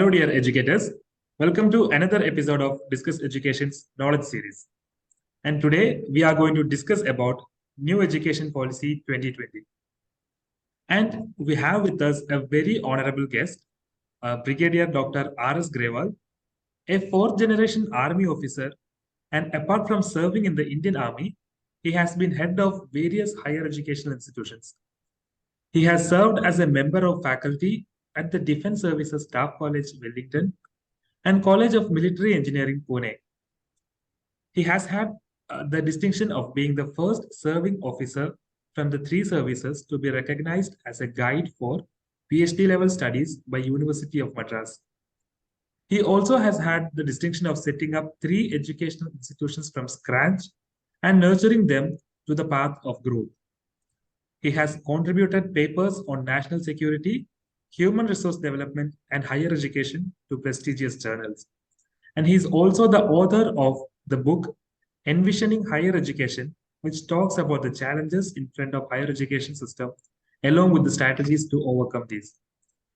Hello, dear educators. Welcome to another episode of Discuss Education's Knowledge Series. And today we are going to discuss about New Education Policy 2020. And we have with us a very honorable guest, Brigadier Dr. S Grewal, a fourth-generation Army officer. And apart from serving in the Indian Army, he has been head of various higher educational institutions. He has served as a member of faculty at the Defence Services Staff College, Wellington, and College of Military Engineering, Pune. He has had the distinction of being the first serving officer from the three services to be recognized as a guide for PhD level studies by University of Madras. He also has had the distinction of setting up three educational institutions from scratch and nurturing them to the path of growth. He has contributed papers on national security, human resource development, and higher education to prestigious journals. And he is also the author of the book Envisioning Higher Education, which talks about the challenges in front of higher education system, along with the strategies to overcome these.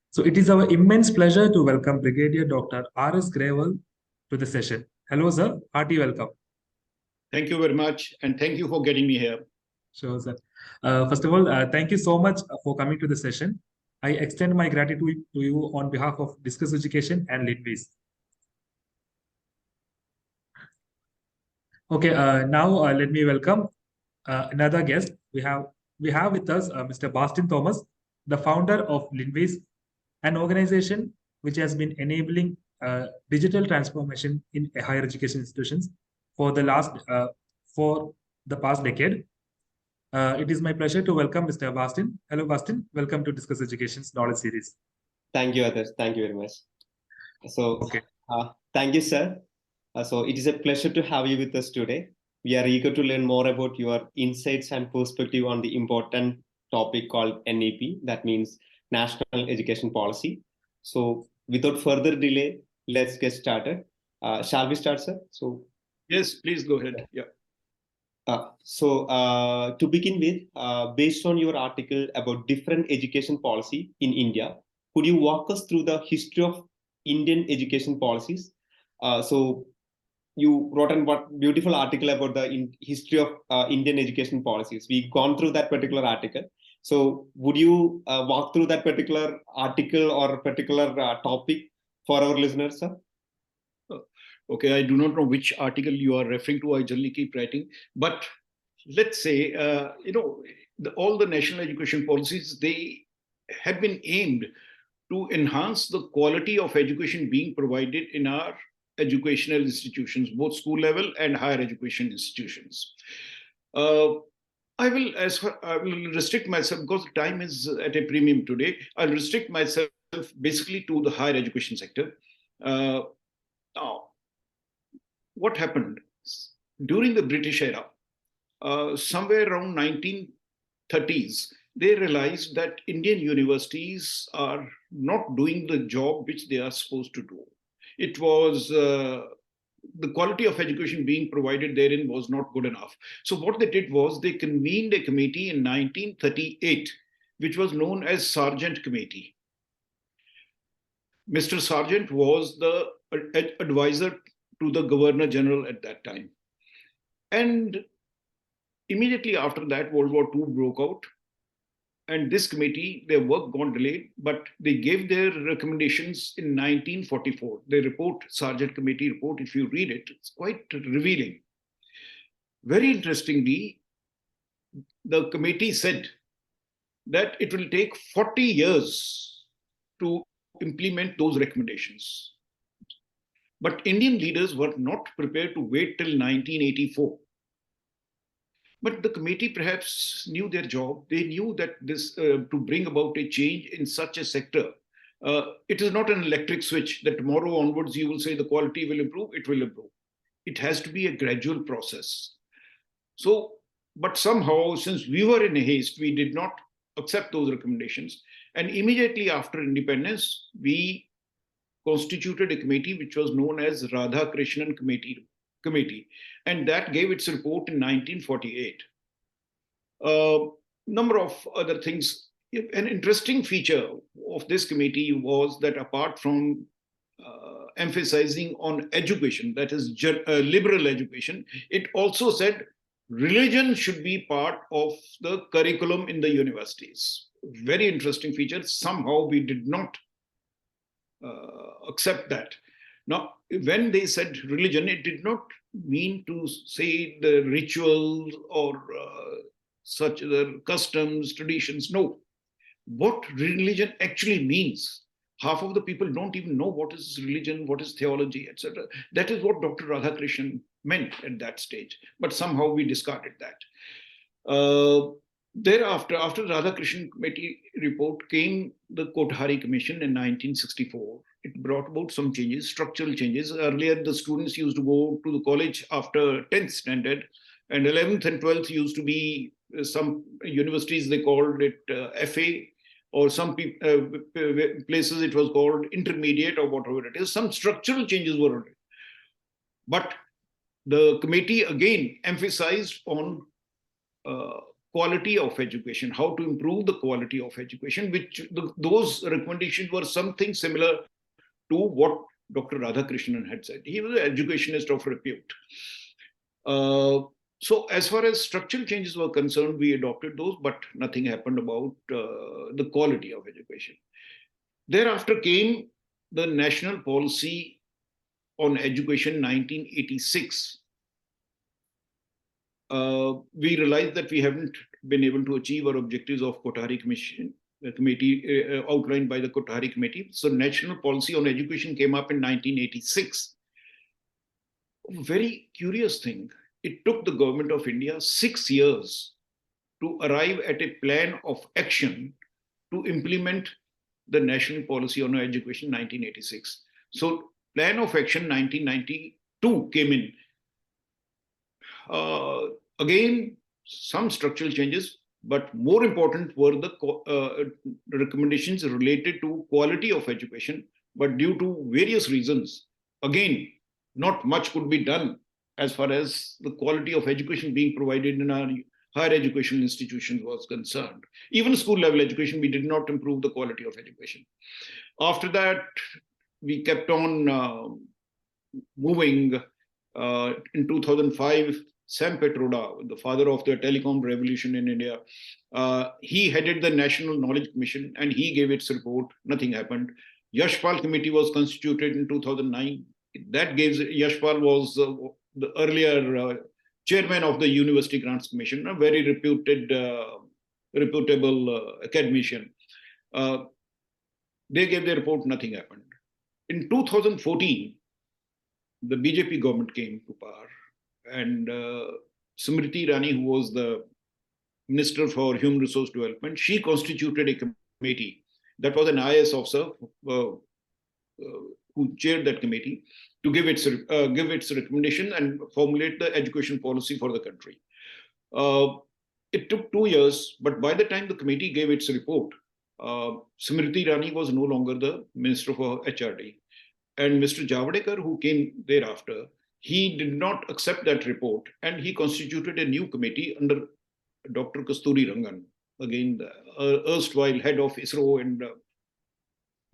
So it is our immense pleasure to welcome Brigadier Dr. S Grewal to the session. Hello, sir. Hearty welcome. Thank you very much, and thank you for getting me here. Sure, sir. First of all, thank you so much for coming to the session. I extend my gratitude to you on behalf of Discuss Education and Linways. Okay, now let me welcome another guest. We have with us Mr. Bastin Thomas, the founder of Linways, an organization which has been enabling digital transformation in higher education institutions for the past decade. It is my pleasure to welcome Mr. Bastin. Hello, Bastin. Welcome to Discuss Education's Knowledge Series. Thank you, others. Thank you very much. So, thank you, sir. So it is a pleasure to have you with us today. We are eager to learn more about your insights and perspective on the important topic called NEP, that means National Education Policy. So without further delay, let's get started. Shall we start, sir? So yes, please go ahead. Yeah. To begin with, based on your article about different education policy in India, could you walk us through the history of Indian education policies? So you wrote a beautiful article about the history of Indian education policies. We've gone through that particular article. So would you walk through that particular article or particular topic for our listeners, sir? Okay, I do not know which article you are referring to. I generally keep writing. But let's say, all the national education policies, they have been aimed to enhance the quality of education being provided in our educational institutions, both school level and higher education institutions. I will restrict myself, because time is at a premium today. I'll restrict myself basically to the higher education sector. Now, what happened during the British era, somewhere around 1930s, they realized that Indian universities are not doing the job which they are supposed to do. It was the quality of education being provided therein was not good enough. So what they did was they convened a committee in 1938, which was known as Sargent Committee. Mr. Sargent was the advisor to the Governor General at that time. And immediately after that, World War II broke out. And this committee, their work got delayed, but they gave their recommendations in 1944. They report, Sargent Committee report, if you read it, it's quite revealing. Very interestingly, the committee said that it will take 40 years to implement those recommendations. But Indian leaders were not prepared to wait till 1984. But the committee perhaps knew their job. They knew that this to bring about a change in such a sector, it is not an electric switch that tomorrow onwards you will say the quality will improve, it will improve. It has to be a gradual process. So, but somehow, since we were in a haste, we did not accept those recommendations. And immediately after independence, we constituted a committee which was known as Radha Krishnan Committee, and that gave its report in 1948. Number of other things. An interesting feature of this committee was that apart from emphasizing on education, that is liberal education, it also said religion should be part of the curriculum in the universities. Very interesting feature. Somehow we did not accept that. Now, when they said religion, it did not mean to say the rituals or such the customs, traditions. No. What religion actually means. Half of the people don't even know what is religion, what is theology, etc. That is what Dr. Radhakrishnan meant at that stage. But somehow we discarded that. Thereafter, after the Radhakrishnan Committee report came the Kothari Commission in 1964. It brought about some changes, structural changes. Earlier, the students used to go to the college after 10th standard, and 11th and 12th used to be some universities, they called it FA, or some places it was called intermediate or whatever it is. Some structural changes were already. But the committee again emphasized on quality of education, how to improve the quality of education, which those recommendations were something similar to what Dr. Radhakrishnan had said. He was an educationist of repute. So as far as structural changes were concerned, we adopted those, but nothing happened about the quality of education. Thereafter came the National Policy on Education 1986. We realized that we haven't been able to achieve our objectives of Kothari Commission, the committee outlined by the Kothari Committee. So National Policy on Education came up in 1986. A very curious thing. It took the government of India 6 years to arrive at a plan of action to implement the National Policy on Education 1986. So Plan of Action 1992 came in. Again, some structural changes, but more important were the recommendations related to quality of education. But due to various reasons, again, not much could be done as far as the quality of education being provided in our higher educational institutions was concerned. Even school level education, we did not improve the quality of education. After that, we kept on moving. In 2005, Sam Petroda, the father of the telecom revolution in India, he headed the National Knowledge Commission and he gave its report. Nothing happened. Yashpal Committee was constituted in 2009. That gave, Yashpal was the earlier chairman of the University Grants Commission, a very reputable academician. They gave their report, nothing happened. In 2014, the BJP government came to power, and Smriti Irani, who was the Minister for Human Resource Development, she constituted a committee. That was an IAS officer who chaired that committee to give its recommendation and formulate the education policy for the country. It took 2 years, but by the time the committee gave its report, Smriti Irani was no longer the Minister for HRD. And Mr. Javadekar, who came thereafter, he did not accept that report and he constituted a new committee under Dr. Kasturi Rangan, again, the erstwhile head of ISRO and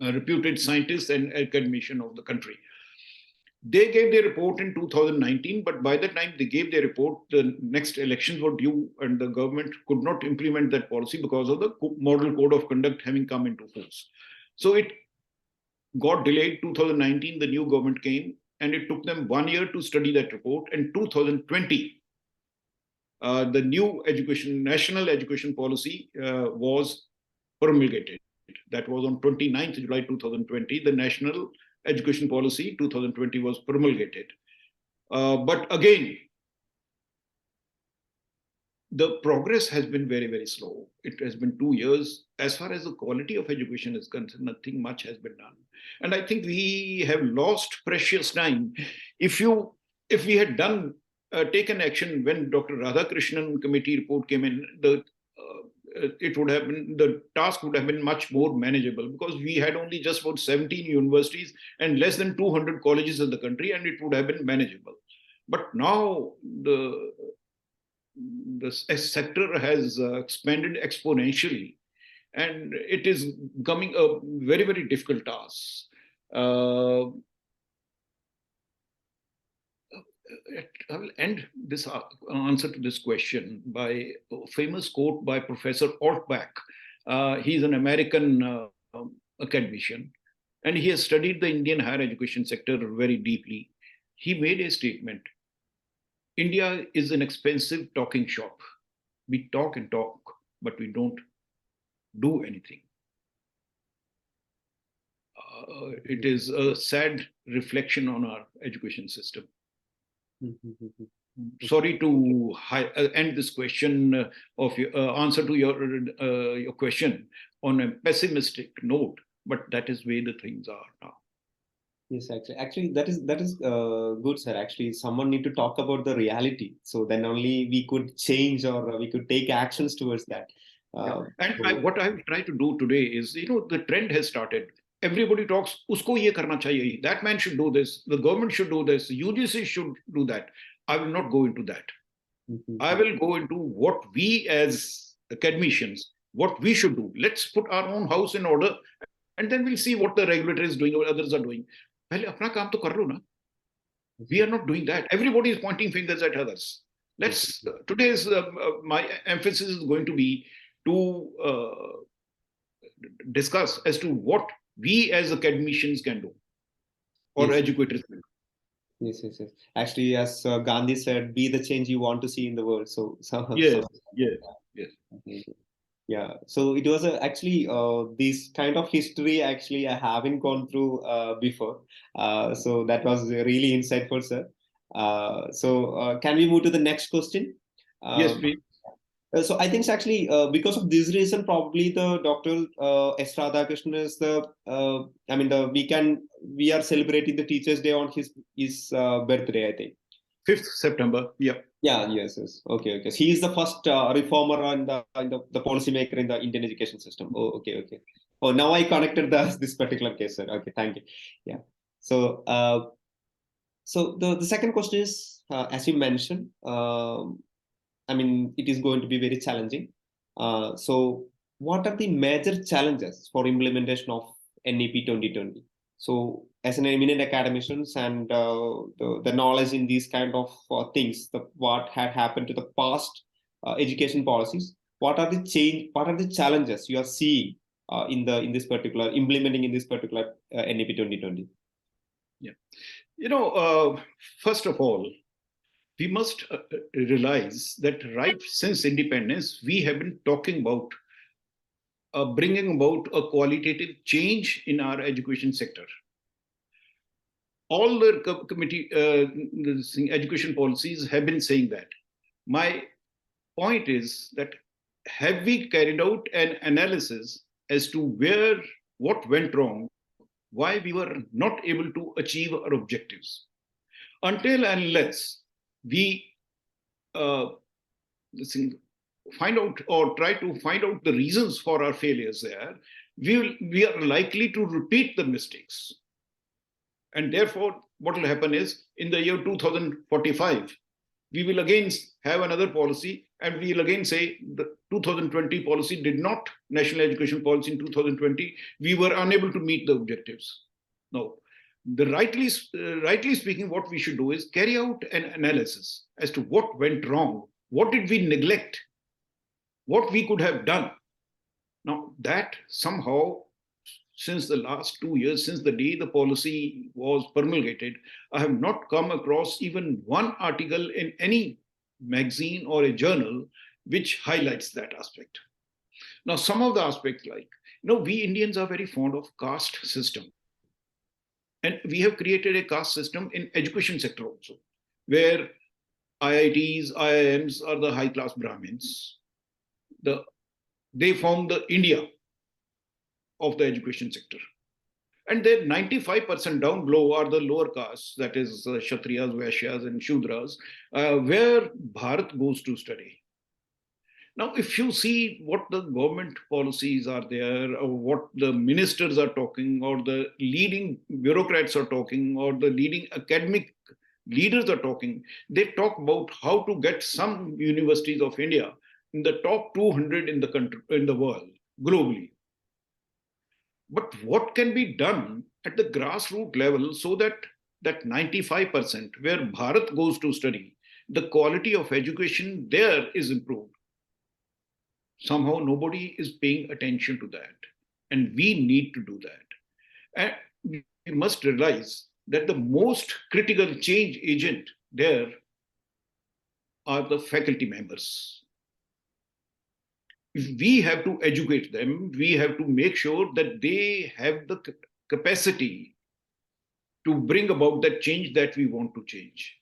a reputed scientist and academician of the country. They gave their report in 2019, but by the time they gave their report, the next elections were due and the government could not implement that policy because of the Model Code of Conduct having come into force. So it got delayed. 2019, the new government came and it took them 1 year to study that report. And 2020, the new national education policy was promulgated. That was on 29th July 2020. The National Education Policy 2020 was promulgated. But again, the progress has been very, very slow. It has been 2 years. As far as the quality of education is concerned, nothing much has been done. And I think we have lost precious time. If we had taken action when Dr. Radhakrishnan committee report came in, the task would have been much more manageable because we had only just about 17 universities and less than 200 colleges in the country, and it would have been manageable. But now the sector has expanded exponentially, and it is becoming a very, very difficult task. I will end this answer to this question by a famous quote by Professor Altbach. He's an American academician, and he has studied the Indian higher education sector very deeply. He made a statement: India is an expensive talking shop. We talk and talk, but we don't do anything. It is a sad reflection on our education system. Sorry to end this question of your answer to your question on a pessimistic note, but that is where the things are now. Yes, actually, that is good, sir. Actually, someone need to talk about the reality, so then only we could change or we could take actions towards that. What I will try to do today is, the trend has started. Everybody talks, usko ye karna chahiye, that man should do this, the government should do this, UGC should do that. I will not go into that. I will go into what we as academicians, what we should do. Let's put our own house in order, and then we'll see what the regulator is doing or others are doing. Pehle apna kaam to kar lo na. We are not doing that. Everybody is pointing fingers at others. Today's my emphasis is going to be to discuss as to what we as academicians can do, or educators can do. Yes. Actually, as Gandhi said, be the change you want to see in the world. Yes. Yeah. So it was actually this kind of history. Actually, I haven't gone through before. So that was really insightful, sir. So can we move to the next question? Yes, please. So I think actually because of this reason, probably the Dr. S. Radhakrishnan is we are celebrating the Teachers' Day on his birthday, I think. 5th September. Yeah. Yeah. Yes. Okay. So he is the first reformer and the policy maker in the Indian education system. Oh, okay. Oh, now I connected this particular case, sir. Okay, thank you. Yeah. So the second question is, as you mentioned, it is going to be very challenging. So what are the major challenges for implementation of NEP 2020? So as an eminent academicians and the knowledge in these kind of things, what had happened to the past education policies, what are the challenges you are seeing in this particular implementing in this particular NEP 2020? Yeah. First of all, we must realize that right since independence, we have been talking about bringing about a qualitative change in our education sector. All the committee education policies have been saying that. My point is that have we carried out an analysis as to what went wrong, why we were not able to achieve our objectives? Until and unless we find out or try to find out the reasons for our failures there, we are likely to repeat the mistakes. And therefore, what will happen is, in the year 2045, we will again have another policy, and we will again say the 2020 policy did not, national education policy in 2020, we were unable to meet the objectives. No. Rightly speaking, what we should do is carry out an analysis as to what went wrong, what did we neglect, what we could have done. Now, that somehow, since the last 2 years, since the day the policy was promulgated, I have not come across even one article in any magazine or a journal which highlights that aspect. Now, some of the aspects we Indians are very fond of caste system. And we have created a caste system in education sector also, where IITs, IIMs are the high-class Brahmins. They form the India of the education sector. And then 95% down below are the lower castes, that is Kshatriyas, Vaishyas, and Shudras, where Bharat goes to study. Now, if you see what the government policies are there, or what the ministers are talking, or the leading bureaucrats are talking, or the leading academic leaders are talking, they talk about how to get some universities of India in the top 200 in the world, globally. But what can be done at the grassroots level so that 95% where Bharat goes to study, the quality of education there is improved. Somehow nobody is paying attention to that. And we need to do that. And we must realize that the most critical change agent there are the faculty members. If we have to educate them, we have to make sure that they have the capacity to bring about that change that we want to change.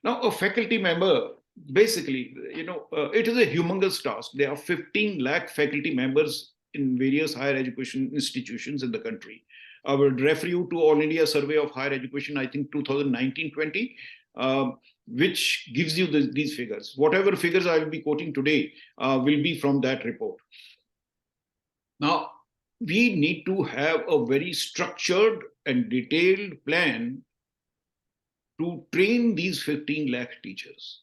Now, a faculty member, basically, it is a humongous task. There are 15 lakh faculty members in various higher education institutions in the country. I would refer you to All India Survey of Higher Education, I think 2019-20, which gives you these figures. Whatever figures I will be quoting today will be from that report. Now, we need to have a very structured and detailed plan to train these 15 lakh teachers.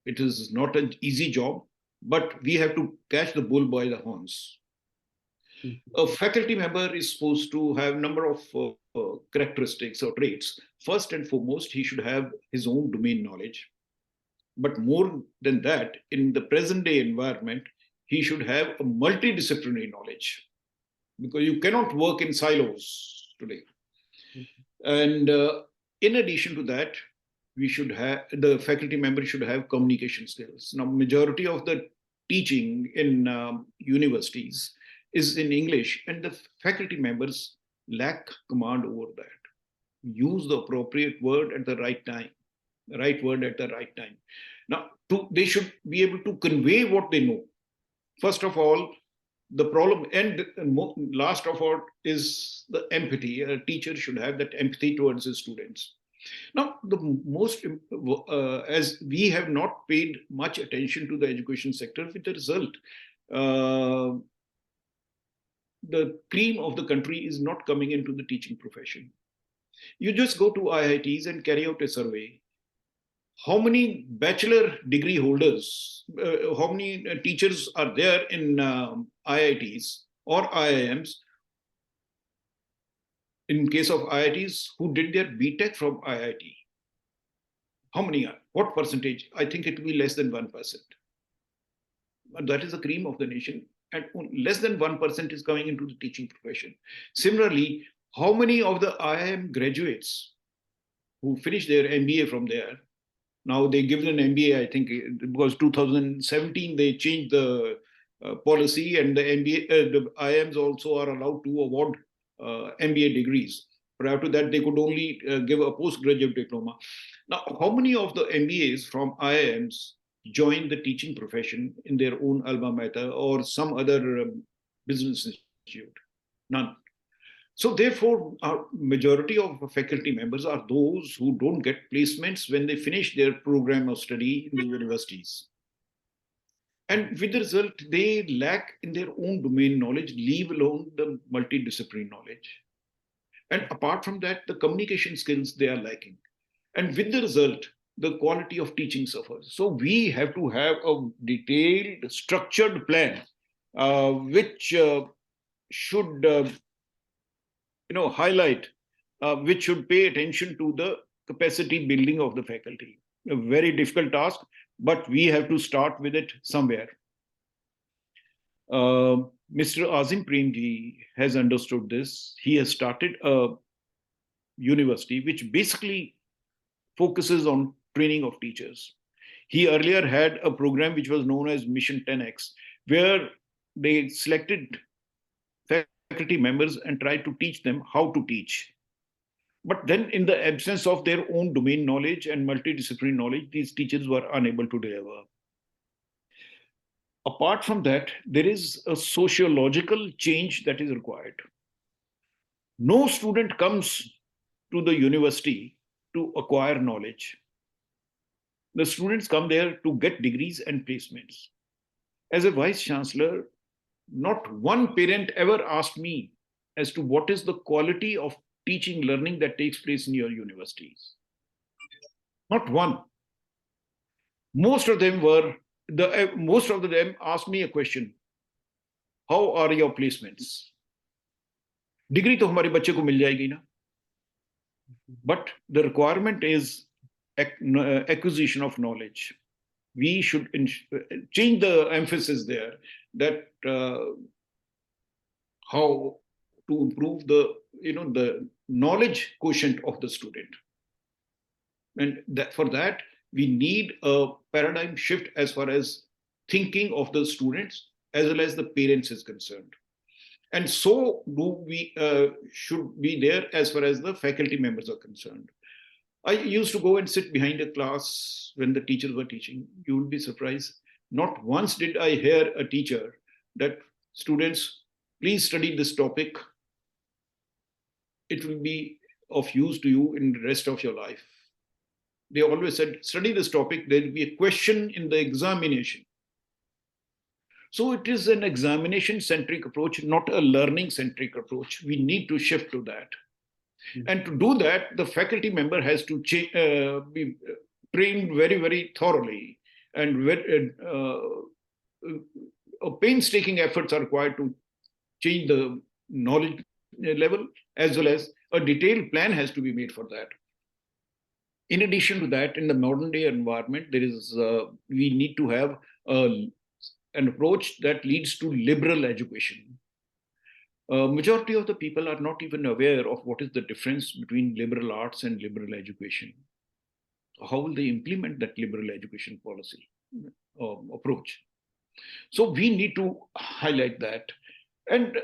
It is not an easy job, but we have to catch the bull by the horns. A faculty member is supposed to have a number of characteristics or traits. First and foremost, he should have his own domain knowledge. But more than that, in the present day environment, he should have a multidisciplinary knowledge, because you cannot work in silos today. And in addition to that, the faculty member should have communication skills. Now, majority of the teaching in universities is in English, and the faculty members lack command over that. Use the appropriate word at the right time, the right word at the right time. Now, they should be able to convey what they know. First of all, the problem, and last of all, is the empathy. A teacher should have that empathy towards his students. Now, as we have not paid much attention to the education sector, with the result, the cream of the country is not coming into the teaching profession. You just go to IITs and carry out a survey. How many bachelor degree holders, how many teachers are there in IITs or IIMs? In case of IITs, who did their BTech from IIT? How many are? What percentage? I think it will be less than 1%. But that is the cream of the nation. And less than 1% is coming into the teaching profession. Similarly, how many of the IIM graduates who finish their MBA from there, now they give an MBA, I think, because 2017 they changed the policy, and the IIMs also are allowed to award MBA degrees. Prior to that, they could only give a postgraduate diploma. Now, how many of the MBAs from IIMs join the teaching profession in their own alma mater or some other business institute? None. So therefore, our majority of faculty members are those who don't get placements when they finish their program of study in the universities. And with the result, they lack in their own domain knowledge, leave alone the multidisciplinary knowledge. And apart from that, the communication skills they are lacking. And with the result, the quality of teaching suffers. So we have to have a detailed, structured plan, which should highlight, which should pay attention to the capacity building of the faculty. A very difficult task, but we have to start with it somewhere. Mr. Azim Premji has understood this. He has started a university which basically focuses on training of teachers. He earlier had a program which was known as Mission 10X, where they selected faculty members and tried to teach them how to teach. But then in the absence of their own domain knowledge and multidisciplinary knowledge, these teachers were unable to deliver. Apart from that, there is a sociological change that is required. No student comes to the university to acquire knowledge. The students come there to get degrees and placements. As a vice chancellor, not one parent ever asked me as to what is the quality of teaching, learning that takes place in your universities. Not one. Most of them asked me a question: how are your placements? Degree तो हमारे बच्चे को मिल जाएगी ना, but the requirement is acquisition of knowledge. We should change the emphasis there, that how to improve the the knowledge quotient of the student, and that for that we need a paradigm shift as far as thinking of the students as well as the parents is concerned. And so do we should be there as far as the faculty members are concerned. I used to go and sit behind a class when the teachers were teaching. You will be surprised. Not once did I hear a teacher that students, please study this topic. It will be of use to you in the rest of your life. They always said, study this topic. There will be a question in the examination. So it is an examination-centric approach, not a learning-centric approach. We need to shift to that. And to do that, the faculty member has to be trained very, very thoroughly, and painstaking efforts are required to change the knowledge level, as well as a detailed plan has to be made for that. In addition to that, in the modern day environment, there is we need to have an approach that leads to liberal education. Majority of the people are not even aware of what is the difference between liberal arts and liberal education. How will they implement that liberal education policy approach? So we need to highlight that. And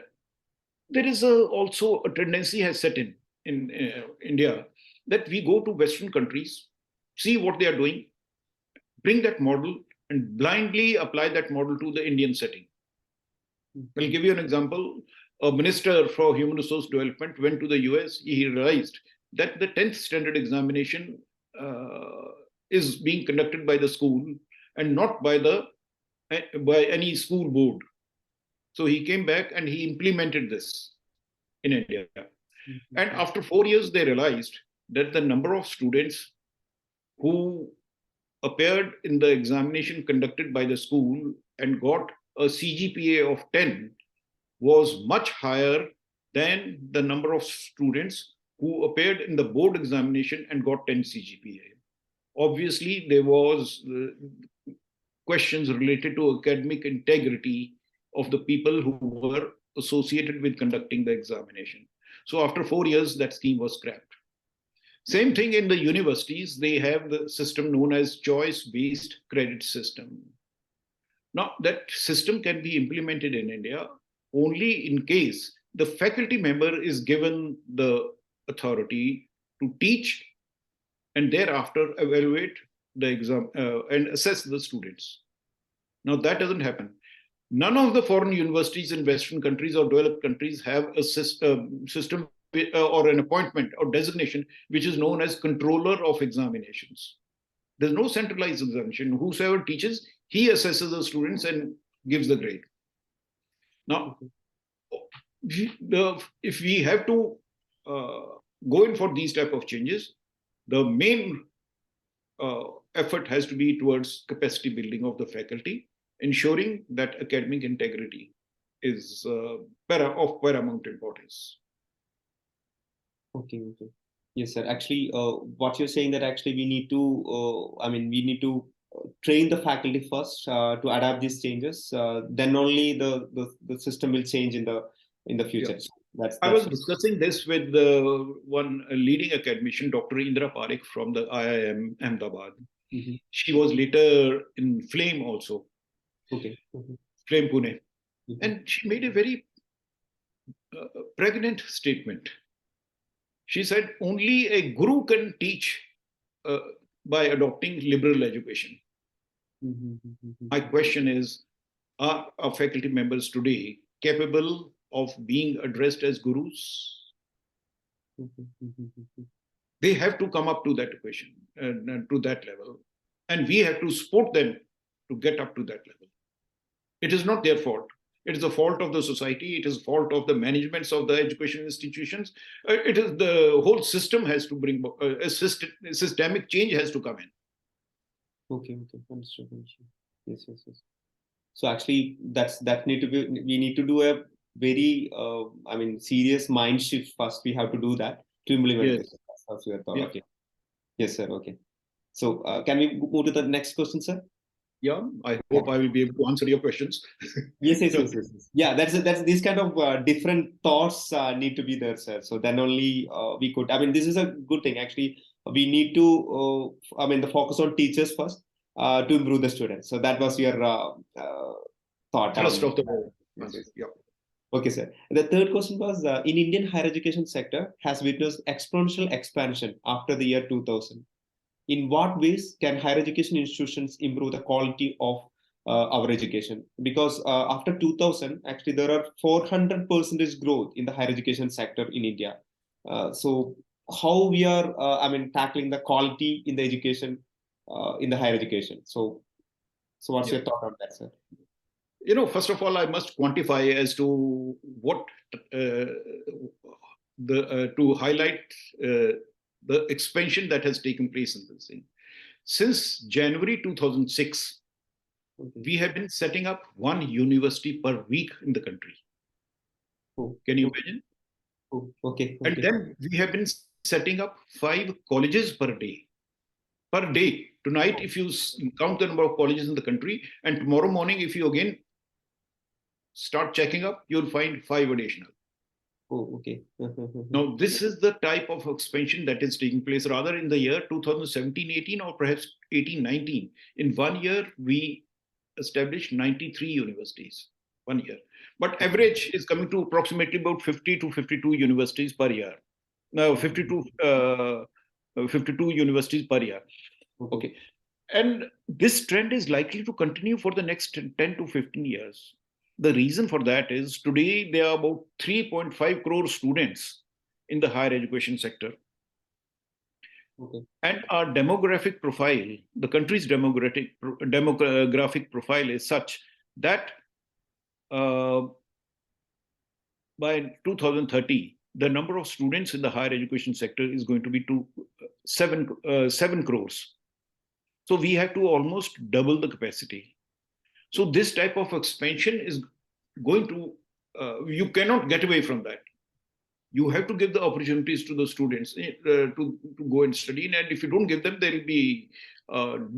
there is also a tendency has set in India that we go to Western countries, see what they are doing, bring that model and blindly apply that model to the Indian setting. I'll give you an example. A minister for human resource development went to the US. He realized that the 10th standard examination is being conducted by the school and not by any school board. So he came back and he implemented this in India. And after 4 years, they realized that the number of students who appeared in the examination conducted by the school and got a CGPA of 10 was much higher than the number of students who appeared in the board examination and got 10 CGPA. Obviously, there was questions related to academic integrity of the people who were associated with conducting the examination. So after 4 years, that scheme was scrapped. Same thing in the universities, they have the system known as choice-based credit system. Now, that system can be implemented in India only in case the faculty member is given the authority to teach and thereafter evaluate the exam and assess the students. Now, that doesn't happen. None of the foreign universities in Western countries or developed countries have a system or an appointment or designation which is known as controller of examinations. There's no centralized examination. Whosoever teaches, he assesses the students and gives the grade. Now, if we have to go in for these type of changes, the main effort has to be towards capacity building of the faculty, ensuring that academic integrity is of paramount importance. Okay. Yes, sir. Actually, what you're saying that actually we need to, we need to train the faculty first to adapt these changes. Then only the system will change in the future. Yeah. I was discussing this with one leading academician, Dr. Indra Parekh from the IIM Ahmedabad. Mm-hmm. She was later in FLAME also. Okay. Mm-hmm. FLAME Pune. Mm-hmm. And she made a very pregnant statement. She said, only a guru can teach by adopting liberal education. Mm-hmm. My question is, are our faculty members today capable of being addressed as gurus? They have to come up to that equation, to that level. And we have to support them to get up to that level. It is not their fault. It is the fault of the society. It is the fault of the managements of the education institutions. It is the whole system has to bring a systemic change has to come in. Okay. Understood. Yes. So actually, we need to do a very, serious mind shift. First, we have to do that to implement Yes. this. That's what we are thought. Yeah. Okay. Yes, sir. Okay. So, can we move to the next question, sir? Yeah, I hope I will be able to answer your questions. Yes. Yeah, that's these kind of different thoughts need to be there, sir. So then only we could. I mean, this is a good thing. Actually, we need to. The focus on teachers first to improve the students. So that was your thought. Thrust of the war. Yes. Yeah. Okay, sir. The third question was in Indian higher education sector has witnessed exponential expansion after the year 2000. In what ways can higher education institutions improve the quality of our education? Because after 2000, actually, there are 400% growth in the higher education sector in India. So how we are, tackling the quality in the education, in the higher education. So what's your thought on that, sir? First of all, I must quantify as to what to highlight the expansion that has taken place in this thing. Since January 2006, we have been setting up one university per week in the country. Can you imagine? Okay. And then we have been setting up 5 colleges per day. Per day. Tonight, if you count the number of colleges in the country, and tomorrow morning, if you again start checking up, you'll find 5 additional. Okay. Now, this is the type of expansion that is taking place rather in the year 2017-18 or perhaps 18-19. In 1 year, we established 93 universities, 1 year. But average is coming to approximately about 50 to 52 universities per year. Now, 52 universities per year. Okay. And this trend is likely to continue for the next 10 to 15 years. The reason for that is today there are about 3.5 crore students in the higher education sector. Okay. And our demographic profile, the country's demographic profile is such that by 2030, the number of students in the higher education sector is going to be 7 crores. So we have to almost double the capacity. So this type of expansion is going to, you cannot get away from that. You have to give the opportunities to the students to go and study. And if you don't give them, there will be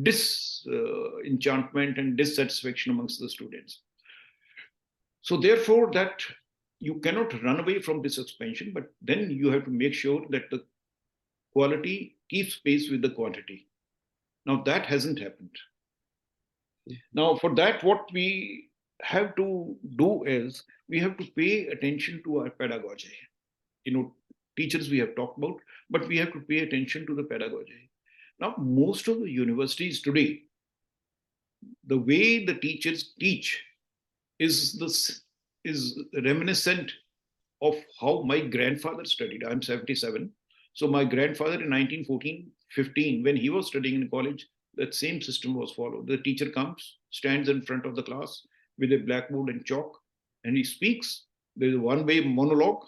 disenchantment and dissatisfaction amongst the students. So therefore, that you cannot run away from this expansion, but then you have to make sure that the quality keeps pace with the quantity. Now that hasn't happened. Now for that, what we have to do is we have to pay attention to our pedagogy. Teachers we have talked about, but we have to pay attention to the pedagogy. Now, most of the universities today, the way the teachers teach is reminiscent of how my grandfather studied. I'm 77. So my grandfather in 1914-15, when he was studying in college, that same system was followed. The teacher comes, stands in front of the class with a blackboard and chalk, and he speaks. There's a one-way monologue.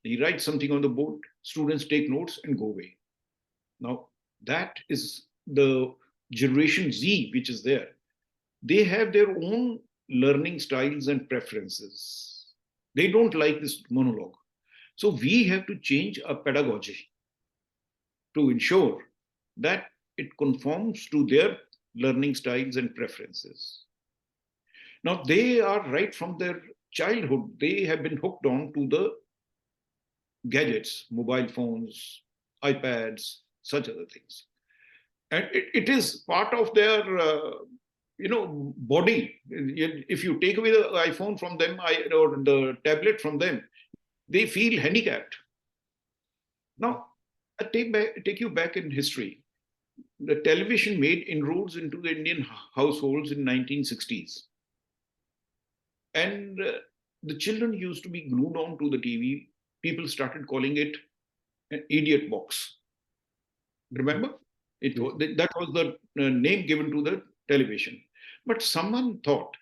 He writes something on the board, students take notes and go away. Now, that is the Generation Z, which is there. They have their own learning styles and preferences. They don't like this monologue. So we have to change our pedagogy to ensure that it conforms to their learning styles and preferences. Now, they are right from their childhood, they have been hooked on to the gadgets, mobile phones, iPads, such other things. And it is part of their, body. If you take away the iPhone from them or the tablet from them, they feel handicapped. Now, I take you back in history. The television made inroads into the Indian households in 1960s. And the children used to be glued on to the TV. People started calling it an idiot box. Remember? That was the name given to the television. But someone thought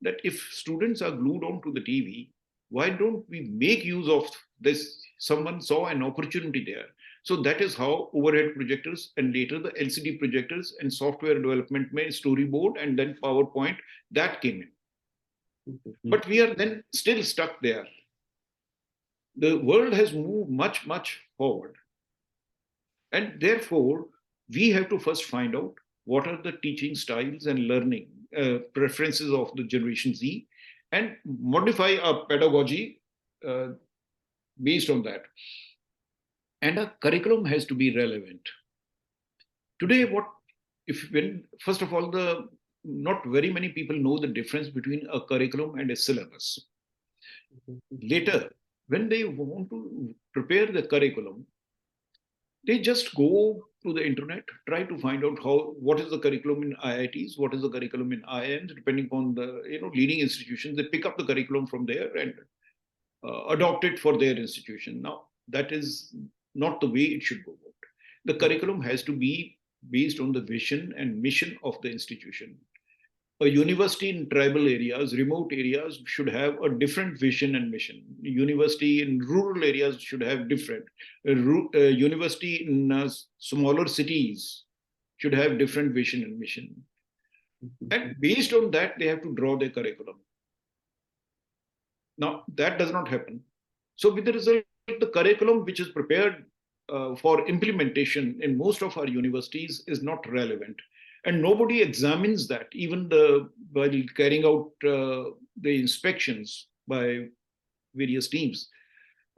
that if students are glued on to the TV, why don't we make use of this? Someone saw an opportunity there. So that is how overhead projectors and later the LCD projectors and software development made storyboard and then PowerPoint, that came in. But we are then still stuck there. The world has moved much, much forward. And therefore, we have to first find out what are the teaching styles and learning preferences of the Generation Z and modify our pedagogy based on that. And a curriculum has to be relevant. Today, first of all, not very many people know the difference between a curriculum and a syllabus. Later, when they want to prepare the curriculum, they just go to the internet, try to find out what is the curriculum in IITs, what is the curriculum in IIMs, depending on the leading institutions. They pick up the curriculum from there and adopt it for their institution. Now, that is not the way it should go about. The curriculum has to be based on the vision and mission of the institution. A university in tribal areas, remote areas should have a different vision and mission. A university in rural areas should have different. A university in smaller cities should have different vision and mission. And based on that, they have to draw their curriculum. Now, that does not happen. So with the result, the curriculum which is prepared for implementation in most of our universities is not relevant. And nobody examines that, even while carrying out the inspections by various teams,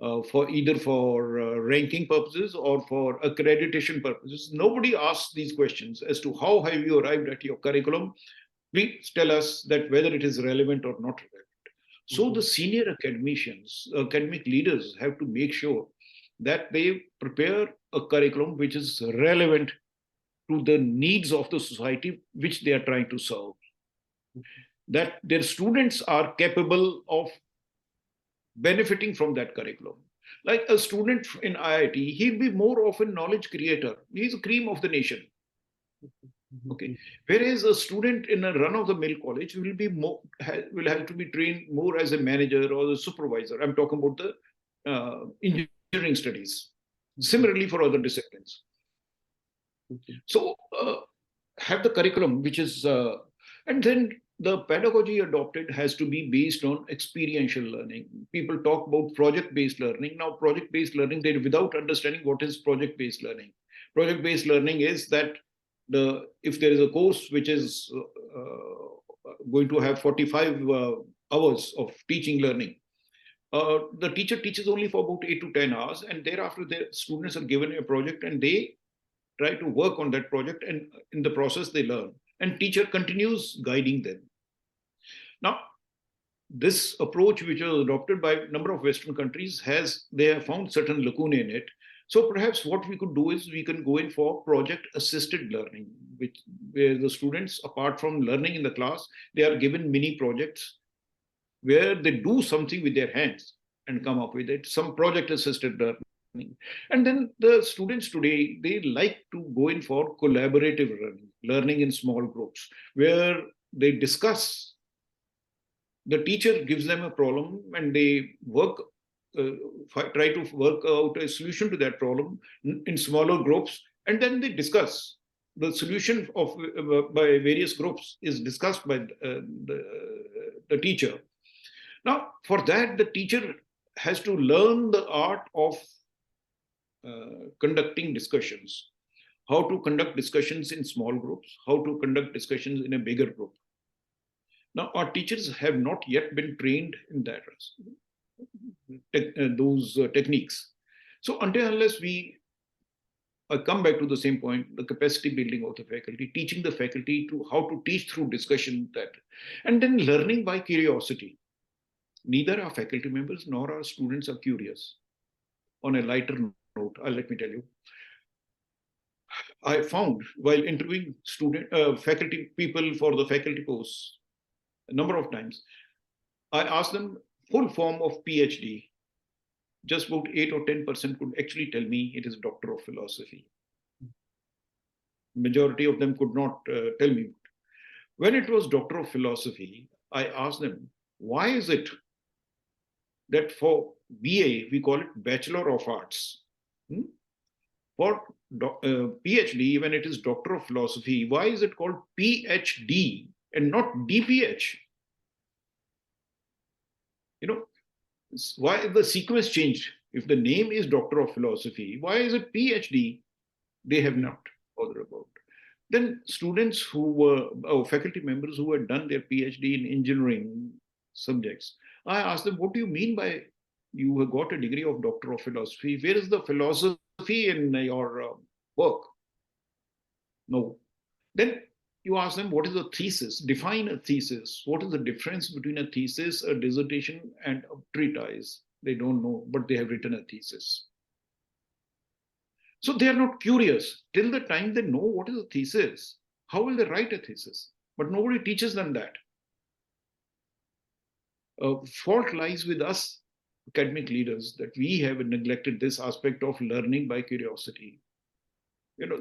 either for ranking purposes or for accreditation purposes. Nobody asks these questions as to how have you arrived at your curriculum. Please tell us that whether it is relevant or not relevant. So the senior academicians, academic leaders have to make sure that they prepare a curriculum which is relevant to the needs of the society which they are trying to serve. That their students are capable of benefiting from that curriculum. Like a student in IIT, he'll be more of a knowledge creator. He's the cream of the nation. Okay. Whereas a student in a run-of-the-mill college will have to be trained more as a manager or a supervisor. I'm talking about the engineering studies. Similarly for other disciplines. So have the curriculum, which is, and then the pedagogy adopted has to be based on experiential learning. People talk about project-based learning. Now, project-based learning, without understanding what is project-based learning. Project-based learning is that if there is a course which is going to have 45 hours of teaching learning, the teacher teaches only for about 8 to 10 hours, and thereafter the students are given a project and they try to work on that project, and in the process they learn, and teacher continues guiding them. Now, this approach, which was adopted by a number of Western countries, they have found certain lacunae in it. So perhaps what we could do is we can go in for project-assisted learning, where the students, apart from learning in the class, they are given mini projects where they do something with their hands and come up with it, some project-assisted learning. And then the students today, they like to go in for collaborative learning in small groups, where they discuss. The teacher gives them a problem and they try to work out a solution to that problem in smaller groups, and then they discuss. The solution by various groups is discussed by the teacher. Now, for that, the teacher has to learn the art of conducting discussions, how to conduct discussions in small groups, how to conduct discussions in a bigger group. Now, our teachers have not yet been trained in that, those techniques. So until unless I come back to the same point, the capacity building of the faculty, teaching the faculty to how to teach through discussion, and then learning by curiosity. Neither our faculty members nor our students are curious. On a lighter note, let me tell you, I found while interviewing faculty people for the faculty posts a number of times, I asked them full form of PhD. Just about 8 or 10% could actually tell me it is Doctor of Philosophy. Majority of them could not tell me. When it was Doctor of Philosophy, I asked them, why is it that for BA, we call it Bachelor of Arts? For PhD, when it is Doctor of Philosophy, why is it called PhD and not DPH? Why the sequence changed? If the name is Doctor of Philosophy, why is it PhD? They have not bothered about. Then students who were faculty members who had done their PhD in engineering subjects, I asked them, what do you mean by you have got a degree of Doctor of Philosophy? Where is the philosophy in your work? No. Then you ask them, what is a thesis? Define a thesis. What is the difference between a thesis, a dissertation, and a treatise? They don't know, but they have written a thesis. So they are not curious. Till the time they know what is a thesis, how will they write a thesis? But nobody teaches them that. Fault lies with us, academic leaders, that we have neglected this aspect of learning by curiosity.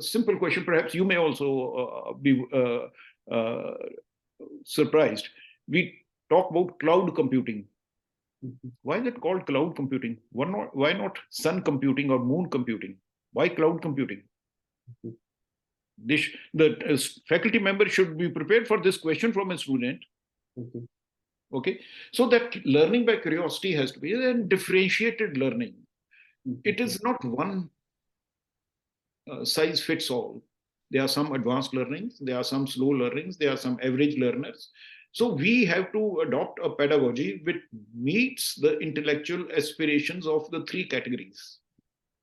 Simple question, perhaps you may also be surprised. We talk about cloud computing. Why is it called cloud computing? Why not sun computing or moon computing? Why cloud computing? The faculty member should be prepared for this question from a student. Okay, so that learning by curiosity has to be a differentiated learning. It is not one size fits all. There are some advanced learnings, there are some slow learnings, there are some average learners. So we have to adopt a pedagogy which meets the intellectual aspirations of the three categories.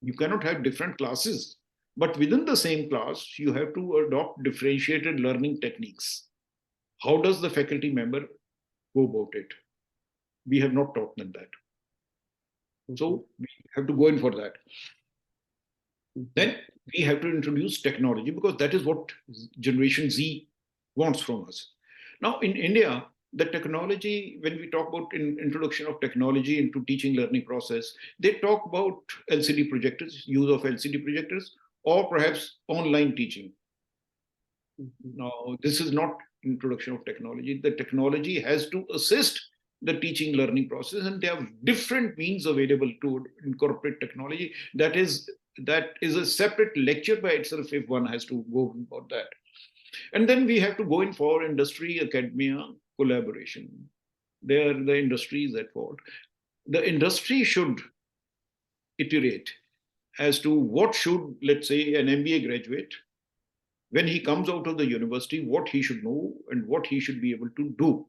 You cannot have different classes, but within the same class, you have to adopt differentiated learning techniques. How does the faculty member go about it? We have not taught them that. So we have to go in for that. Then we have to introduce technology, because that is what Generation Z wants from us. Now, in India, the technology, when we talk about introduction of technology into teaching learning process, they talk about LCD projectors, use of LCD projectors, or perhaps online teaching. Now, this is not introduction of technology. The technology has to assist the teaching learning process, and there are different means available to incorporate technology. That is a separate lecture by itself if one has to go about that. And then we have to go in for industry, academia, collaboration. There, the industry is at fault. The industry should iterate as to what should, let's say, an MBA graduate, when he comes out of the university, what he should know and what he should be able to do.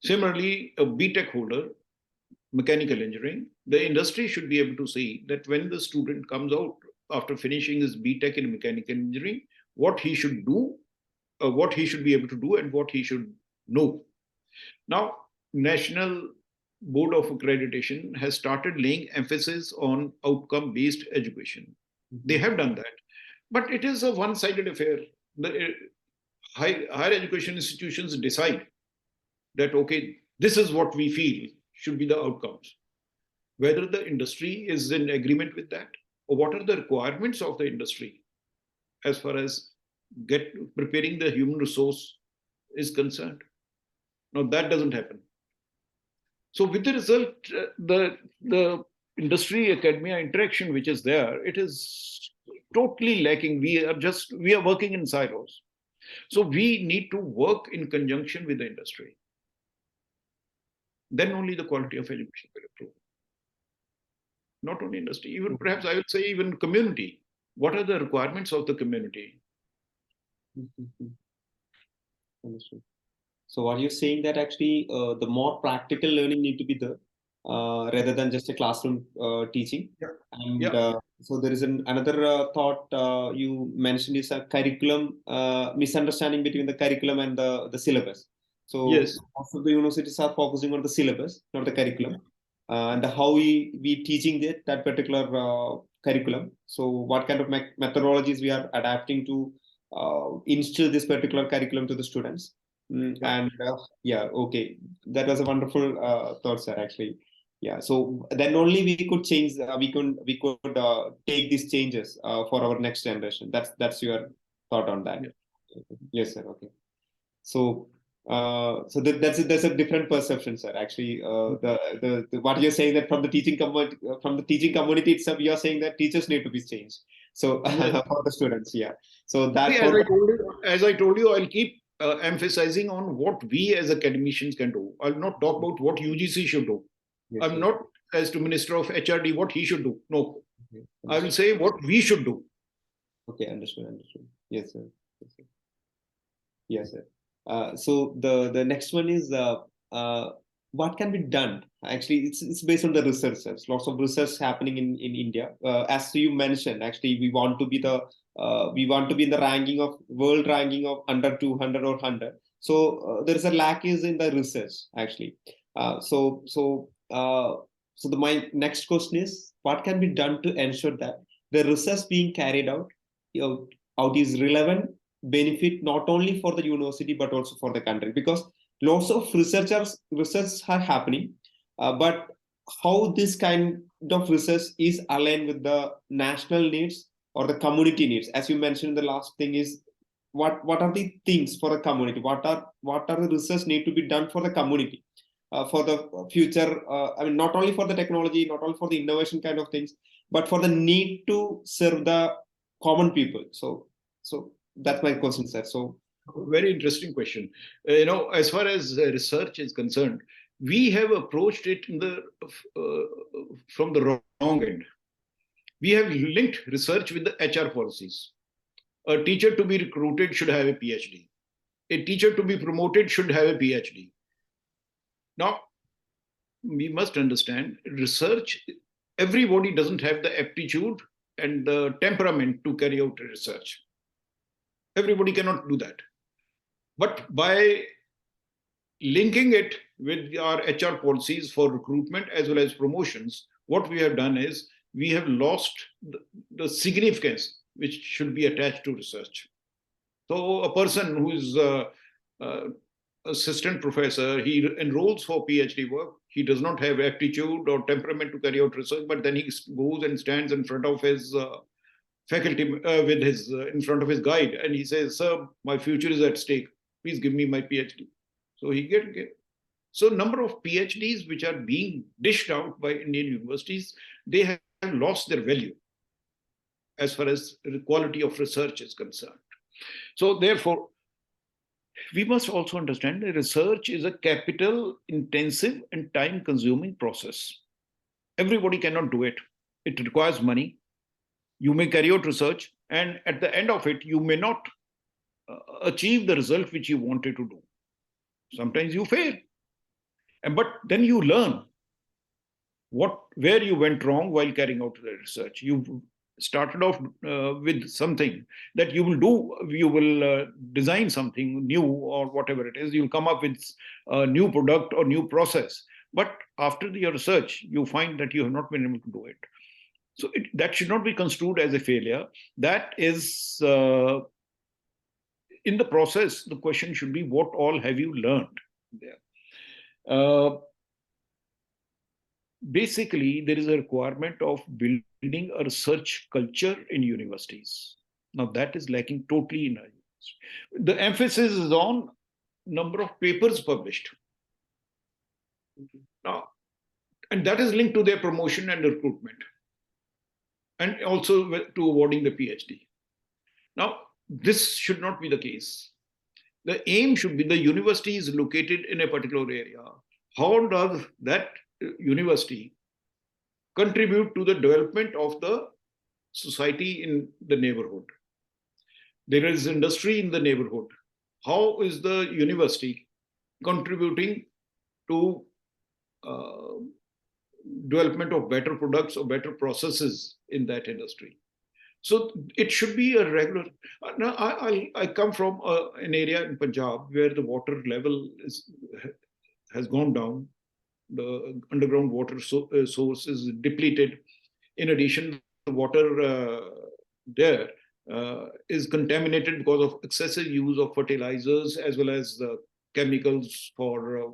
Similarly, a BTech holder, mechanical engineering, the industry should be able to see that when the student comes out after finishing his BTech in mechanical engineering, what he should do, what he should be able to do, and what he should know. Now, National Board of Accreditation has started laying emphasis on outcome-based education. They have done that, but it is a one-sided affair. The higher education institutions decide that, okay, this is what we feel should be the outcomes. Whether the industry is in agreement with that, or what are the requirements of the industry as far as preparing the human resource is concerned. Now, that doesn't happen. So with the result, the industry academia interaction which is there, it is totally lacking. We are working in silos. So we need to work in conjunction with the industry. Then only the quality of education will improve. Not only industry, even perhaps I would say even community. What are the requirements of the community? Understood. So are you saying that actually the more practical learning need to be there rather than just a classroom teaching? Yeah. And so there is another thought you mentioned is a curriculum misunderstanding between the curriculum and the syllabus. So yes, most of the universities are focusing on the syllabus, not the curriculum, and how we teaching that particular curriculum. So what kind of methodologies we are adapting to instill this particular curriculum to the students. And yeah, okay, that was a wonderful thought, sir. Actually, yeah. So then only we could change. We could take these changes for our next generation. That's your thought on that. Yeah. Yes, sir. Okay. So that's a different perception, sir. Actually, the what you're saying that from the teaching community itself, you're saying that teachers need to be changed. So for the students, yeah. So that as I told you, I'll keep emphasizing on what we as academicians can do. I'll not talk about what UGC should do. Yes, I'm sir. not as to Minister of HRD what he should do. No, Okay, I will understood. say what we should do. Okay, understood. Yes, sir. Yes, sir. Yes, sir. So the next one is what can be done? Actually, it's based on the research. There's lots of research happening in India. As you mentioned, actually, we want to be in the ranking of world ranking of under 200 or 100. So there is a lack is in the research actually. My next question is what can be done to ensure that the research being carried out is relevant benefit not only for the university but also for the country, because lots of research are happening, but how this kind of research is aligned with the national needs or the community needs. As you mentioned, the last thing is what are the things for the community, what are the research need to be done for the community, for the future, I mean not only for the technology, not only for the innovation kind of things, but for the need to serve the common people. So that's my question, sir. So Very interesting question. As far as research is concerned, we have approached it from the wrong end. We have linked research with the HR policies. A teacher to be recruited should have a PhD. A teacher to be promoted should have a PhD. Now, we must understand research, everybody doesn't have the aptitude and the temperament to carry out research. Everybody cannot do that. But by linking it with our HR policies for recruitment as well as promotions, what we have done is we have lost the significance which should be attached to research. So a person who is assistant professor, he enrolls for PhD work. He does not have aptitude or temperament to carry out research, but then he goes and stands in front of his faculty in front of his guide, and he says, "Sir, my future is at stake. Please give me my PhD." So he get. So number of PhDs which are being dished out by Indian universities, they have lost their value as far as the quality of research is concerned. So therefore, we must also understand that research is a capital intensive and time consuming process. Everybody cannot do it. It requires money. You may carry out research, and at the end of it, you may not achieve the result which you wanted to do. Sometimes you fail. But then you learn where you went wrong while carrying out the research. You started off with something that you will do, you will design something new or whatever it is, you'll come up with a new product or new process. But after your research, you find that you have not been able to do it. So that should not be construed as a failure. That is, in the process, the question should be, what all have you learned there? Basically, there is a requirement of building a research culture in universities. Now, that is lacking totally in our university. The emphasis is on number of papers published. Now, and that is linked to their promotion and recruitment, and also to awarding the PhD. Now, this should not be the case. The aim should be the university is located in a particular area. How does that university contribute to the development of the society in the neighborhood? There is industry in the neighborhood. How is the university contributing to development of better products or better processes in that industry? So it should be a regular. Now, I come from an area in Punjab where the water level has gone down. The underground water source is depleted. In addition, the water there is contaminated because of excessive use of fertilizers as well as chemicals for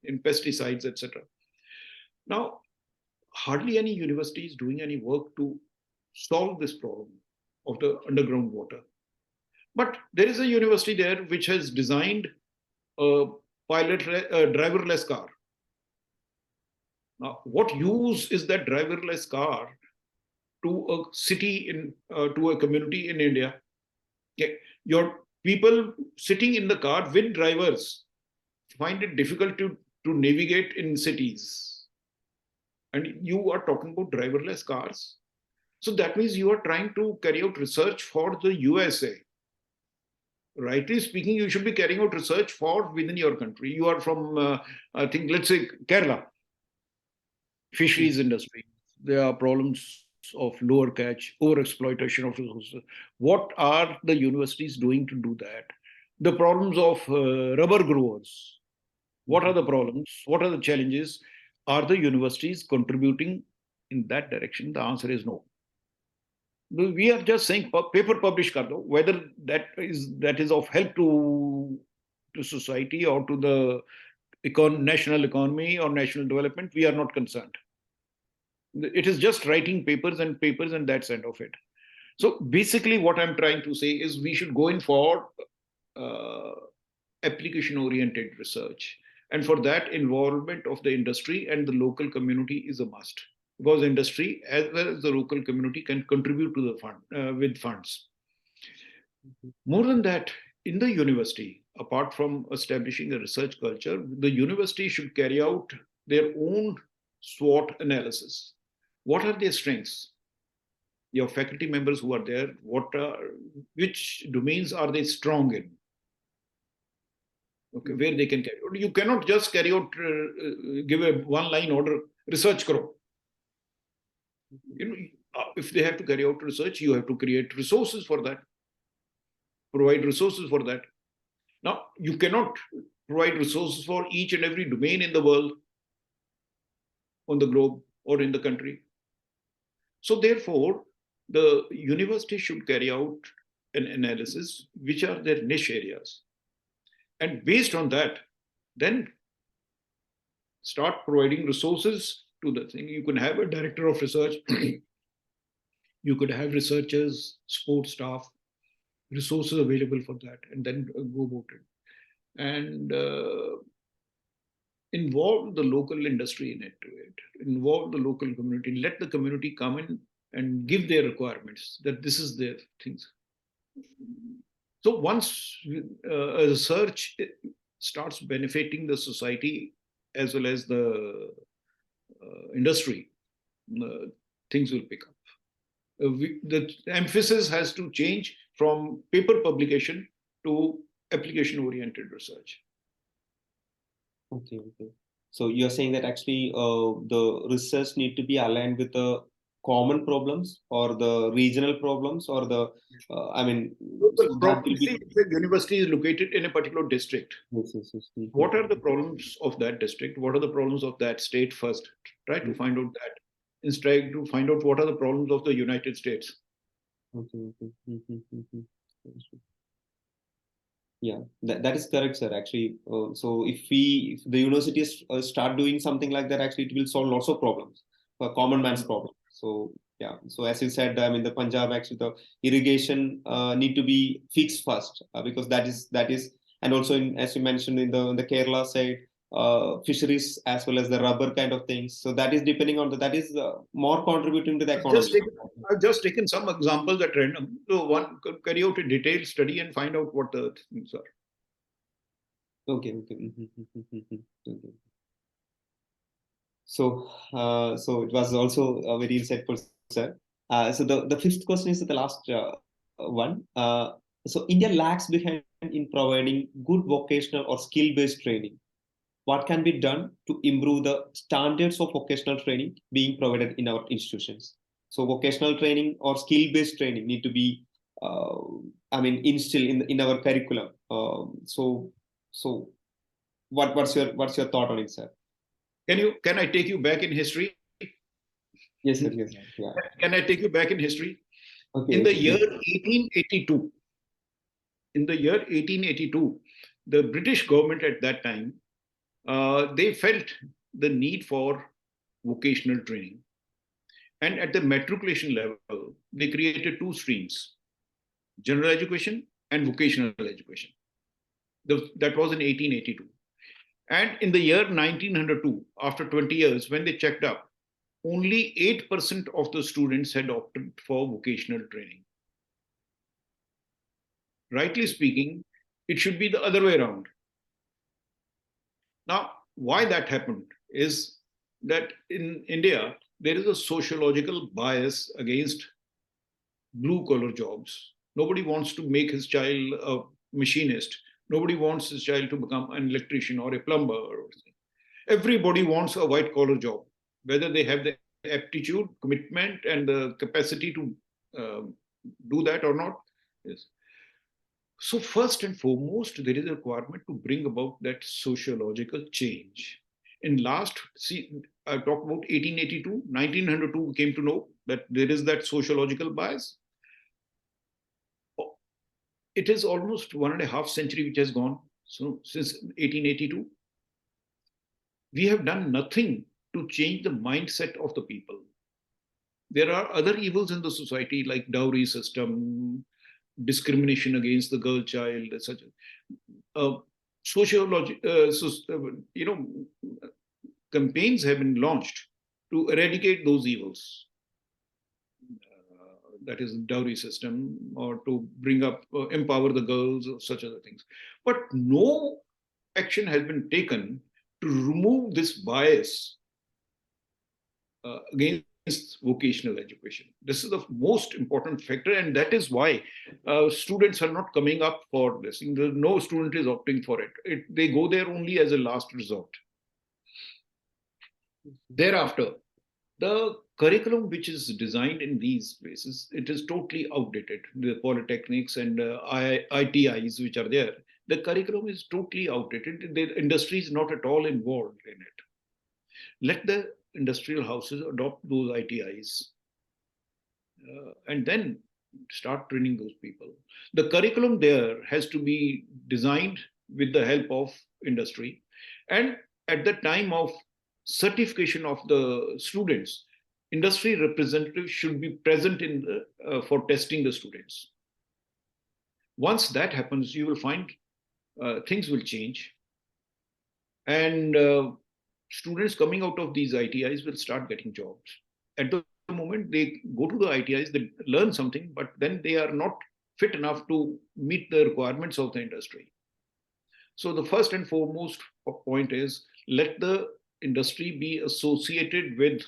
in pesticides, etc. Now, hardly any university is doing any work to solve this problem of the underground water. But there is a university there which has designed a driverless car. Now, what use is that driverless car to a city to a community in India? Okay. Your People sitting in the car with drivers find it difficult to navigate in cities. And you are talking about driverless cars. So that means you are trying to carry out research for the USA. Rightly speaking, you should be carrying out research for within your country. You are from, I think, let's say Kerala, fisheries industry. There are problems of lower catch, overexploitation of resources. What are the universities doing to do that? The problems of rubber growers. What are the problems? What are the challenges? Are the universities contributing in that direction? The answer is no. We are just saying paper publish kar do, whether that is of help to society or to the national economy or national development. We are not concerned. It is just writing papers and that end of it. So basically what I'm trying to say is we should go in for application oriented research, and for that involvement of the industry and the local community is a must, because industry as well as the local community can contribute to the fund with funds. More than that, in the university, apart from establishing a research culture, the university should carry out their own SWOT analysis. What are their strengths? Your faculty members who are there, which domains are they strong in? Okay, where they can carry out. You cannot just carry out, give a one-line order, research karo. If they have to carry out research, you have to create resources for that, provide resources for that. Now, you cannot provide resources for each and every domain in the world, on the globe, or in the country. So therefore, the university should carry out an analysis, which are their niche areas. And based on that, then start providing resources to the thing. You can have a director of research, you could have researchers, support staff, resources available for that, and then go about it. And involve the local industry in it, involve the local community, let the community come in and give their requirements, that this is their things. So once a research starts benefiting the society as well as the industry, things will pick up. The emphasis has to change from paper publication to application-oriented research. Okay. So you're saying that actually the research need to be aligned with the common problems or the regional problems or the, If the university is located in a particular district, yes. What are the problems of that district? What are the problems of that state first? Try to find out that. Instead, to find out what are the problems of the United States. Okay. Yeah, that is correct, sir. Actually, so if the universities start doing something like that, actually, it will solve lots of problems, common man's problem. So yeah, so as you said, the Punjab, actually, the irrigation need to be fixed first because that is, and also as you mentioned in the Kerala side, fisheries as well as the rubber kind of things. So that is depending on that is more contributing to the economy. I've just taken some examples at random. So one could carry out a detailed study and find out what the things are. Okay. So it was also very insightful, sir. So the fifth question is the last one. So India lags behind in providing good vocational or skill-based training. What can be done to improve the standards of vocational training being provided in our institutions? So vocational training or skill-based training need to be, instilled in our curriculum. So what's your thought on it, sir? Can I take you back in history? Yes, sir. Yes. Yeah. Can I take you back in history? Okay. In the year 1882, the British government at that time, they felt the need for vocational training. And at the matriculation level, they created two streams, general education and vocational education. That was in 1882. And in the year 1902, after 20 years, when they checked up, only 8% of the students had opted for vocational training. rightly speaking, it should be the other way around. Now, why that happened is that in India, there is a sociological bias against blue collar jobs. Nobody wants to make his child a machinist. Nobody wants his child to become an electrician or a plumber. Everybody wants a white collar job, whether they have the aptitude, commitment, and the capacity to do that or not. Yes. So first and foremost, there is a requirement to bring about that sociological change. In last, see, I talked about 1882, 1902, we came to know that there is that sociological bias. It is almost 1.5 century which has gone. So since 1882, we have done nothing to change the mindset of the people. There are other evils in the society like dowry system, discrimination against the girl child, etc. Campaigns have been launched to eradicate those evils. That is dowry system, or to bring up, empower the girls, or such other things. But no action has been taken to remove this bias against vocational education. This is the most important factor, and that is why students are not coming up for this. No student is opting for it. They go there only as a last resort. Thereafter, the curriculum which is designed in these places, it is totally outdated. The polytechnics and ITIs which are there, the curriculum is totally outdated. The industry is not at all involved in it. Let the industrial houses adopt those ITIs and then start training those people. The curriculum there has to be designed with the help of industry. And at the time of certification of the students, industry representatives should be present in for testing the students. Once that happens, you will find things will change. And students coming out of these ITIs will start getting jobs. At the moment, they go to the ITIs, they learn something, but then they are not fit enough to meet the requirements of the industry. So the first and foremost point is, let the industry be associated with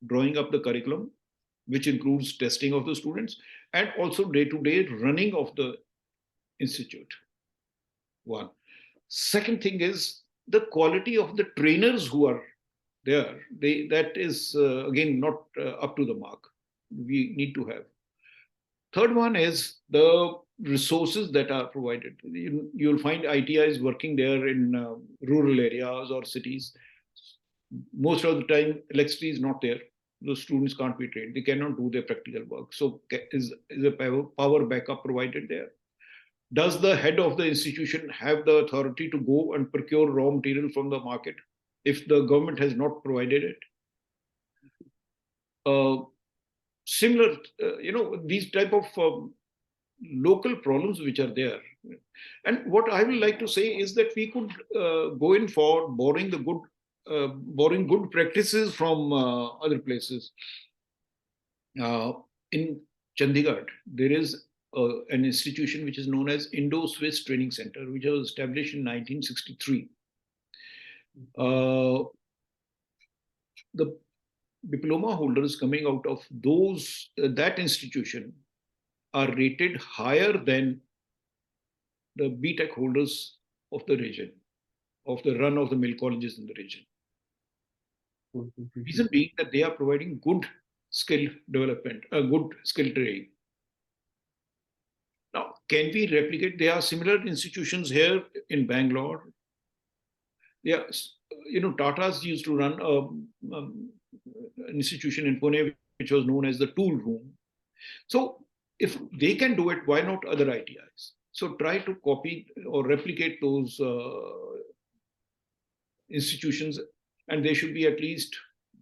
drawing up the curriculum, which includes testing of the students and also day-to-day running of the institute. One. Second thing is the quality of the trainers who are there. That is, again, not up to the mark. We need to have. Third one is the resources that are provided. You'll find ITIs working there in rural areas or cities. Most of the time, electricity is not there. The students can't be trained. They cannot do their practical work. So is a power backup provided there? Does the head of the institution have the authority to go and procure raw material from the market if the government has not provided it? Similar, these type of local problems which are there. And what I would like to say is that we could go in for borrowing good practices from other places. In Chandigarh, there is an institution which is known as Indo-Swiss Training Center, which was established in 1963. The diploma holders coming out of that institution are rated higher than the BTech holders of the region, of the run-of-the-mill colleges in the region. Reason being that they are providing good skill development, good skill training. Now, can we replicate? There are similar institutions here in Bangalore. Yeah, Tata's used to run an institution in Pune, which was known as the Tool Room. So if they can do it, why not other ITIs? So try to copy or replicate those institutions, and there should be at least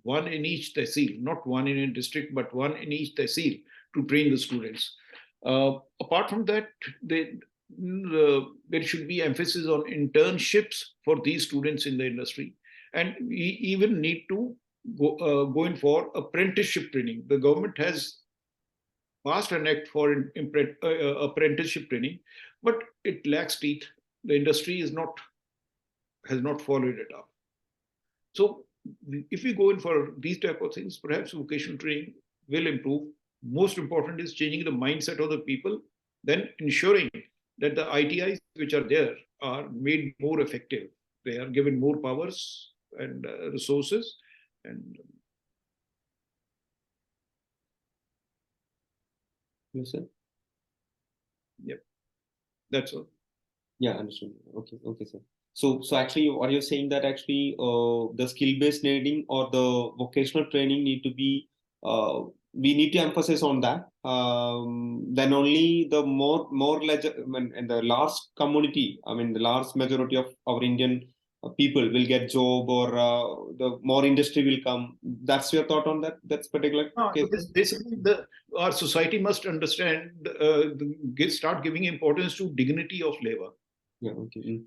one in each tehsil, not one in a district, but one in each tehsil to train the students. Apart from that, there should be emphasis on internships for these students in the industry. And we even need to go in for apprenticeship training. The government has passed an act for apprenticeship training, but it lacks teeth. The industry has not followed it up. So if we go in for these type of things, perhaps vocational training will improve. Most important is changing the mindset of the people, then ensuring that the ITIs which are there are made more effective. They are given more powers and resources. And Yes, sir. yep, that's all. Yeah, understood. Okay, okay, sir. So actually, are you saying that actually the skill-based learning or the vocational training need to be we need to emphasize on that. Then only the more and the large community, I mean the large majority of our Indian people will get job, or the more industry will come. That's your thought on that? That's particular case? Basically, our society must understand, start giving importance to dignity of labor. Yeah, okay.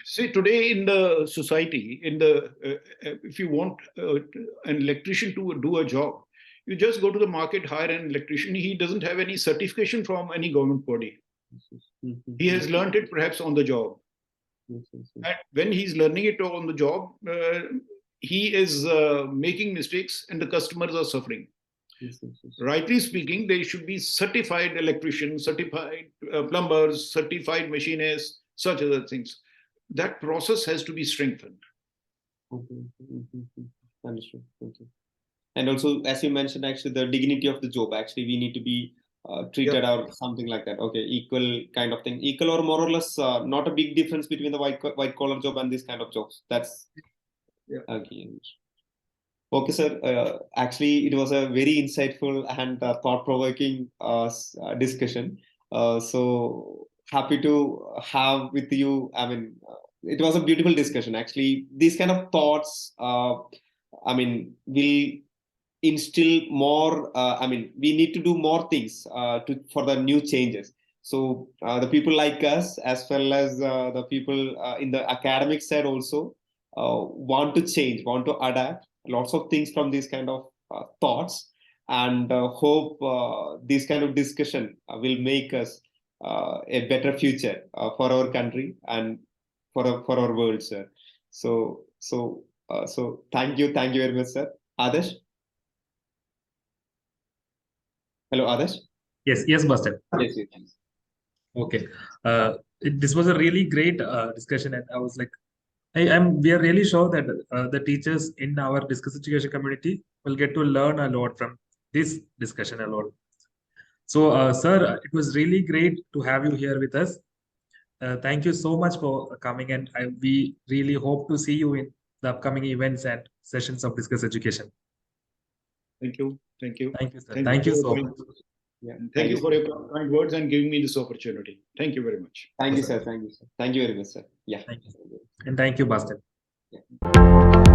See, today in the society, if you want an electrician to do a job, you just go to the market, hire an electrician. He doesn't have any certification from any government body. He has learned it perhaps on the job. And when he's learning it on the job, he is making mistakes and the customers are suffering. Rightly speaking, they should be certified electricians, certified plumbers, certified machinists, such other things. That process has to be strengthened. Understood. Okay. And also, as you mentioned, actually, the dignity of the job, actually, we need to be treated or something like that. Okay, equal kind of thing. Equal or more or less, not a big difference between the white collar job and this kind of jobs. That's okay. Okay, sir. Actually, it was a very insightful and thought-provoking discussion. So happy to have with you. I mean, it was a beautiful discussion. Actually, these kind of thoughts, I mean, will instill more. I mean, we need to do more things for the new changes. So the people like us, as well as the people in the academic side, also want to change, want to adapt lots of things from these kind of thoughts, and hope this kind of discussion will make us a better future for our country and for our world, sir. So thank you very much, sir. Adesh. Hello, Adesh. Yes, Buster. Yes. Okay. This was a really great discussion, and I was like, we are really sure that the teachers in our Discuss Education community will get to learn a lot from this discussion a lot. So, sir, it was really great to have you here with us. Thank you so much for coming, and we really hope to see you in the upcoming events and sessions of Discuss Education. Thank you. Thank you, sir. Thank you so much. Yeah. Thank you for your kind words and giving me this opportunity. Thank you very much. Thank you, sir. Thank you, sir. Thank you very much, sir. Yeah. Thank you. And thank you, Boston. Yeah.